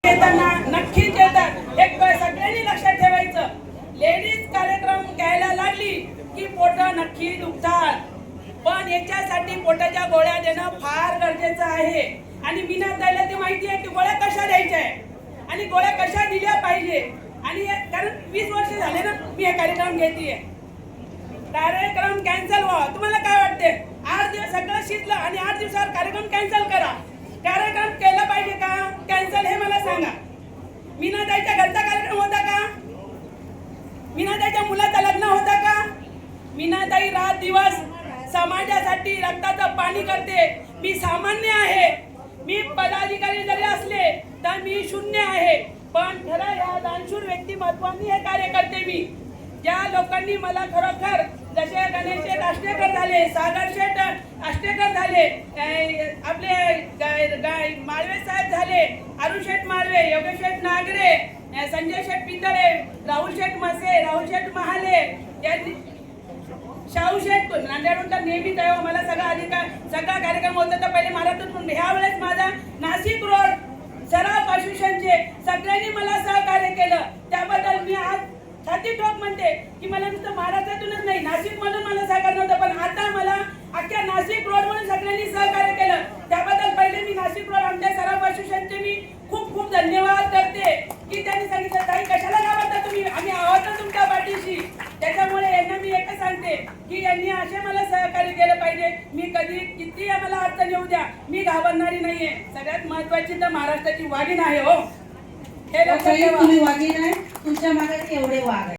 येताना नक्कीच येतात. एक सगळ्यांनी लक्षात ठेवायचं, लेडीज कार्यक्रम घ्यायला लागली की पोट नक्की दुखतात, पण याच्यासाठी पोटाच्या गोळ्या देणं फार गरजेचं आहे. आणि मीनाताईला ते माहिती आहे की गोळ्या कशा द्यायच्या आहे आणि गोळ्या कशा दिल्या पाहिजे. आणि कारण 20 वर्ष झाले ना मी हे कार्यक्रम घेतेय. कार्यक्रम कॅन्सल व्हावा, तुम्हाला काय वाटते? 8 दिवस सगळं शिजलं आणि 8 दिवसावर कार्यक्रम कॅन्सल करा. कार्यक्रम केला पाहिजे का कॅन्सल हे मला सांगा. मीनाताईच्या घरचा कार्यक्रम होता का? मीनाताईच्या मुलाचं लग्न होता का? मीनाताई रात दिवस समाजासाठी रक्ताचं पाणी करते. मी सामान्य आहे, मी पदाधिकारी जरी असले तर मी शून्य आहे, पण खरं या दानशूर व्यक्तिमत्वांनी हे कार्य करते. मी ज्या लोकांनी मला खरोखर जसे गणेश शेठ आष्टेकर झाले, सागर शेठ आष्टेकर झाले, आपले माळवे साहेब झाले, अरुण शेठ माळवे, योगेश शेठ नागरे, संजय शेठ पितळे, राहुल शेठ मसे, राहुल शेठ महाले यांनी, शाहू शेठ नांदेडहून तर नेहमीच आहे. मला सगळा कार्यक्रम होता तर पहिले महाराष्ट्रातून. ह्या वेळेस माझा नाशिक रोड सराफ असोसिएशनचे सगळ्यांनी मला सहकार्य केलं, त्याबद्दल मी आज छाती ठोक म्हणते की मला नुसतं महाराष्ट्रातूनच नाही नाशिक मधून मला सहकार्य नव्हतं, पण आता मला अख्ख्या नाशिक रोड म्हणून सगळ्यांनी सहकार्य केलं. त्याबद्दल पहिले मी नाशिक रोड आमच्या सराफ असोसिएशनचे मी खूप खूप धन्यवाद करते की त्यांनी सांगितलं ताई कशाला घाबरता तुम्ही, आम्ही आहोत ना तुमच्या पाठीशी. त्याच्यामुळे यांना मी एकच सांगते की यांनी असे मला सहकार्य केलं पाहिजे. मी कधी किती मला अडचण येऊ द्या, मी घाबरणारी नाहीये. सगळ्यात महत्वाची तर महाराष्ट्राची वाघीण आहे. हो, हे लक्षात ठेवा. तुम्ही वाघीण आहे, तुमच्या मागे एवढे वाघ आहे.